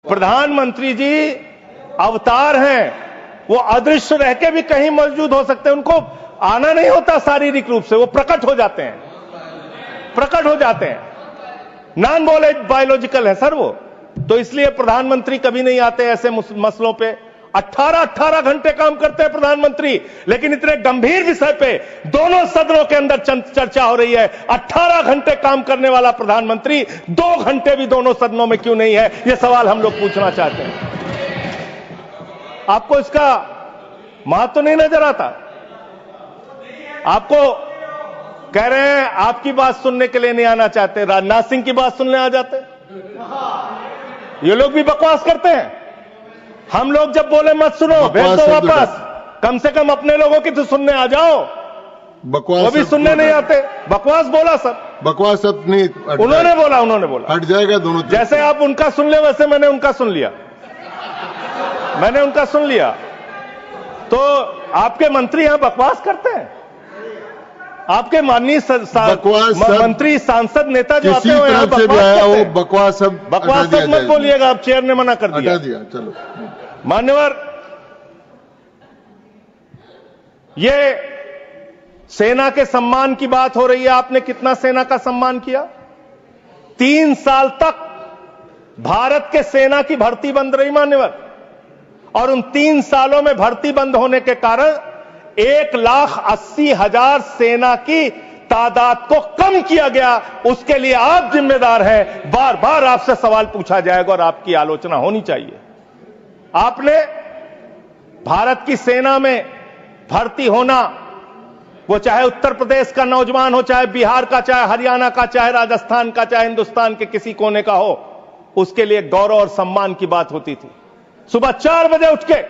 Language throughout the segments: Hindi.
प्रधानमंत्री जी अवतार हैं, वो अदृश्य रह के भी कहीं मौजूद हो सकते हैं, उनको आना नहीं होता शारीरिक रूप से, वो प्रकट हो जाते हैं, प्रकट हो जाते हैं। नॉन बायोलॉजिकल है सर वो, तो इसलिए प्रधानमंत्री कभी नहीं आते ऐसे मसलों पे। 18 घंटे काम करते हैं प्रधानमंत्री, लेकिन इतने गंभीर विषय पे दोनों सदनों के अंदर चर्चा हो रही है। 18 घंटे काम करने वाला प्रधानमंत्री 2 घंटे भी दोनों सदनों में क्यों नहीं है, यह सवाल हम लोग पूछना चाहते हैं। आपको इसका महत्व तो नहीं नजर आता? आपको कह रहे हैं आपकी बात सुनने के लिए नहीं आना चाहते, राजनाथ सिंह की बात सुनने आ जाते। ये लोग भी बकवास करते हैं। हम लोग जब बोले मत सुनो, भेज दो वापस, कम से कम अपने लोगों की तो सुनने आ जाओ। बकवास वो भी सुनने नहीं आते, बकवास बोला सब, बकवास सब नहीं, उन्होंने बोला हट जाएगा दोनों। जैसे आप उनका सुन ले वैसे मैंने उनका सुन लिया, मैंने उनका सुन लिया। तो आपके मंत्री यहां बकवास करते हैं, आपके माननीय मंत्री सांसद नेता जो आते हैं यहां बकवास सब मत बोलिएगा, आप चेयर ने मना कर दिया। चलो मान्यवर, ये सेना के सम्मान की बात हो रही है। आपने कितना सेना का सम्मान किया? 3 साल तक भारत के सेना की भर्ती बंद रही मान्यवर, और उन 3 सालों में भर्ती बंद होने के कारण 1,80,000 सेना की तादाद को कम किया गया। उसके लिए आप जिम्मेदार हैं। बार बार आपसे सवाल पूछा जाएगा और आपकी आलोचना होनी चाहिए। आपने भारत की सेना में भर्ती होना, वो चाहे उत्तर प्रदेश का नौजवान हो, चाहे बिहार का, चाहे हरियाणा का, चाहे राजस्थान का, चाहे हिंदुस्तान के किसी कोने का हो, उसके लिए गौरव और सम्मान की बात होती थी। सुबह 4 बजे उठ के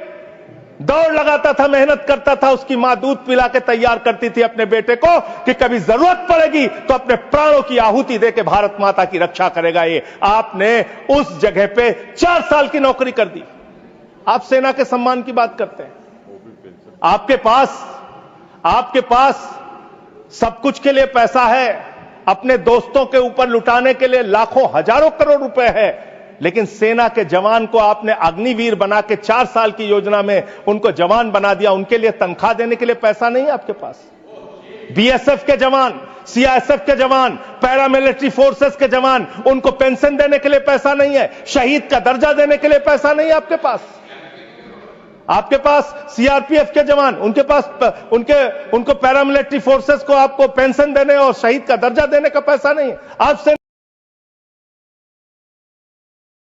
दौड़ लगाता था, मेहनत करता था, उसकी मां दूध पिला के तैयार करती थी अपने बेटे को कि कभी जरूरत पड़ेगी तो अपने प्राणों की आहुति देके भारत माता की रक्षा करेगा। ये आपने उस जगह पे 4 साल की नौकरी कर दी। आप सेना के सम्मान की बात करते हैं। आपके पास सब कुछ के लिए पैसा है, अपने दोस्तों के ऊपर लुटाने के लिए लाखों हजारों करोड़ रुपए है, लेकिन सेना के जवान को आपने अग्निवीर बना के 4 साल की योजना में उनको जवान बना दिया। उनके लिए तनख्वाह देने के लिए पैसा नहीं है आपके पास। बीएसएफ के जवान, सीआईएसएफ के जवान, पैरामिलिट्री फोर्सेस के जवान, उनको पेंशन देने के लिए पैसा नहीं है, शहीद का दर्जा देने के लिए पैसा नहीं है आपके पास। आपके पास सीआरपीएफ के जवान, उनके पास उनको पैरामिलिट्री फोर्सेस को आपको पेंशन देने और शहीद का दर्जा देने का पैसा नहीं है। आपसे